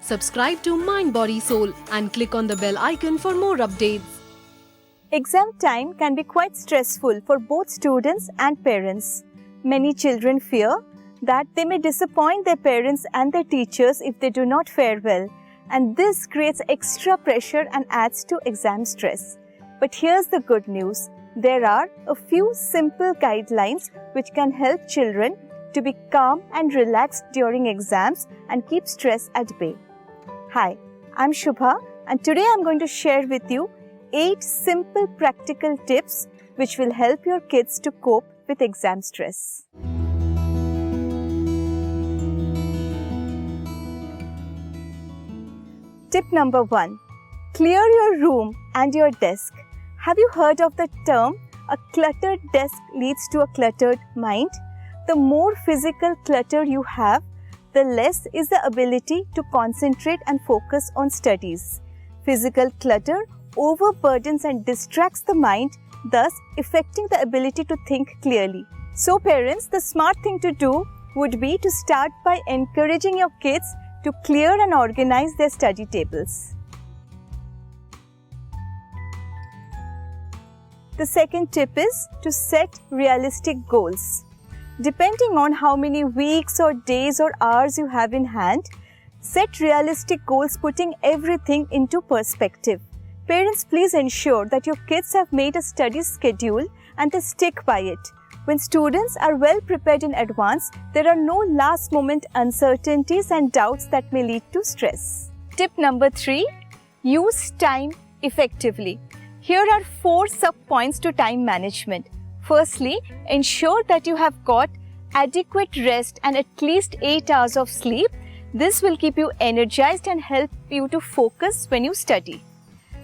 Subscribe to Mind Body Soul and click on the bell icon for more updates. Exam time can be quite stressful for both students and parents. Many children fear that they may disappoint their parents and their teachers if they do not fare well, and this creates extra pressure and adds to exam stress. But here's the good news. There are a few simple guidelines which can help children to be calm and relaxed during exams and keep stress at bay. Hi, I'm Shubha, and today I'm going to share with you 8 simple practical tips which will help your kids to cope with exam stress. Tip number 1. Clear your room and your desk. Have you heard of the term, a cluttered desk leads to a cluttered mind? The more physical clutter you have, the less is the ability to concentrate and focus on studies. Physical clutter overburdens and distracts the mind, thus affecting the ability to think clearly. So parents, the smart thing to do would be to start by encouraging your kids to clear and organize their study tables. The second tip is to set realistic goals. Depending on how many weeks or days or hours you have in hand, set realistic goals putting everything into perspective. Parents, please ensure that your kids have made a study schedule and they stick by it. When students are well prepared in advance, there are no last-moment uncertainties and doubts that may lead to stress. Tip number 3. Use time effectively. Here are 4 sub-points to time management. Firstly, ensure that you have got adequate rest and at least 8 hours of sleep. This will keep you energized and help you to focus when you study.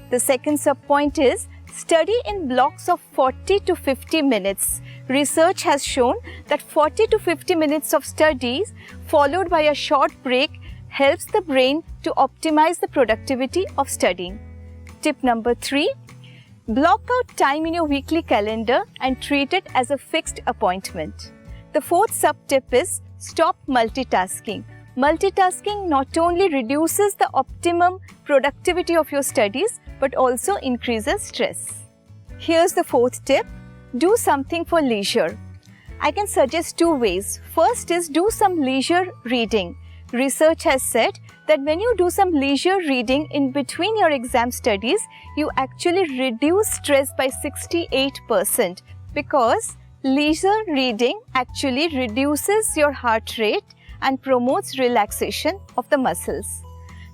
The second sub-point is study in blocks of 40 to 50 minutes. Research has shown that 40 to 50 minutes of studies followed by a short break helps the brain to optimize the productivity of studying. Tip number 3. Block out time in your weekly calendar and treat it as a fixed appointment. The fourth sub-tip is stop multitasking. Multitasking not only reduces the optimum productivity of your studies but also increases stress. Here's the fourth tip. Do something for leisure. I can suggest 2 ways. First is do some leisure reading. Research has said that when you do some leisure reading in between your exam studies, you actually reduce stress by 68% because leisure reading actually reduces your heart rate and promotes relaxation of the muscles.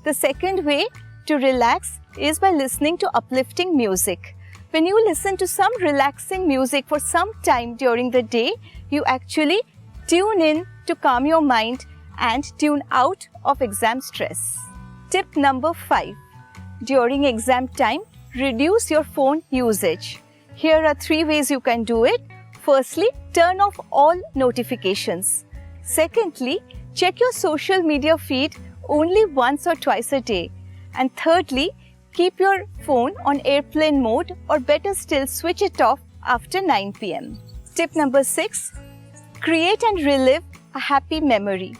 The second way to relax is by listening to uplifting music. When you listen to some relaxing music for some time during the day, you actually tune in to calm your mind and tune out of exam stress. Tip number 5. During exam time, reduce your phone usage. Here are 3 ways you can do it. Firstly, turn off all notifications. Secondly, check your social media feed only once or twice a day. And thirdly, keep your phone on airplane mode or better still switch it off after 9 p.m. Tip number 6. Create and relive a happy memory.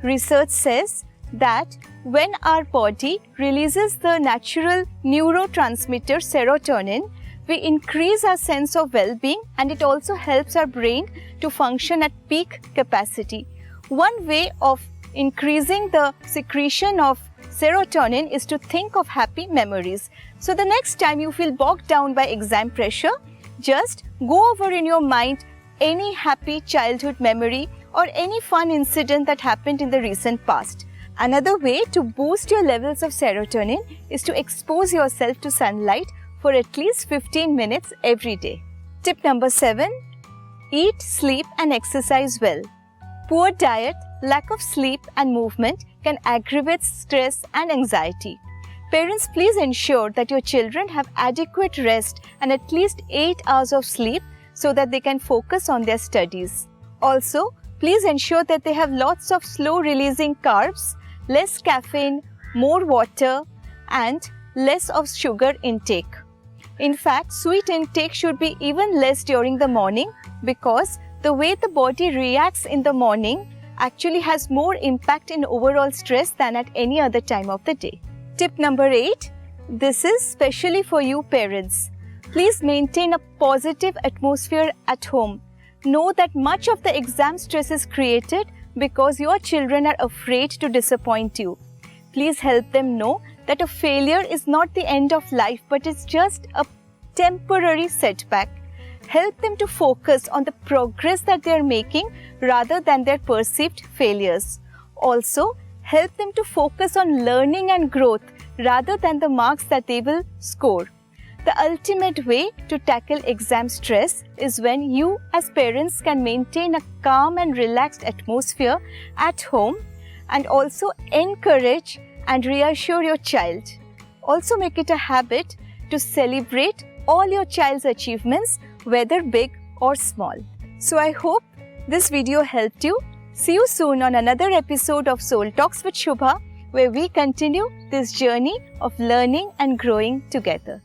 Research says that when our body releases the natural neurotransmitter serotonin, we increase our sense of well-being and it also helps our brain to function at peak capacity. One way of increasing the secretion of serotonin is to think of happy memories. So the next time you feel bogged down by exam pressure, just go over in your mind any happy childhood memory or any fun incident that happened in the recent past. Another way to boost your levels of serotonin is to expose yourself to sunlight for at least 15 minutes every day. Tip number 7. Eat, sleep and exercise well. Poor diet, lack of sleep and movement can aggravate stress and anxiety. Parents, please ensure that your children have adequate rest and at least 8 hours of sleep so that they can focus on their studies. Also, please ensure that they have lots of slow-releasing carbs, less caffeine, more water, and less of sugar intake. In fact, sweet intake should be even less during the morning because the way the body reacts in the morning actually has more impact in overall stress than at any other time of the day. Tip number 8. This is specially for you parents. Please maintain a positive atmosphere at home. Know that much of the exam stress is created because your children are afraid to disappoint you. Please help them know that a failure is not the end of life, but it's just a temporary setback. Help them to focus on the progress that they are making rather than their perceived failures. Also, help them to focus on learning and growth rather than the marks that they will score. The ultimate way to tackle exam stress is when you as parents can maintain a calm and relaxed atmosphere at home and also encourage and reassure your child. Also make it a habit to celebrate all your child's achievements, whether big or small. So I hope this video helped you. See you soon on another episode of Soul Talks with Shubha, where we continue this journey of learning and growing together.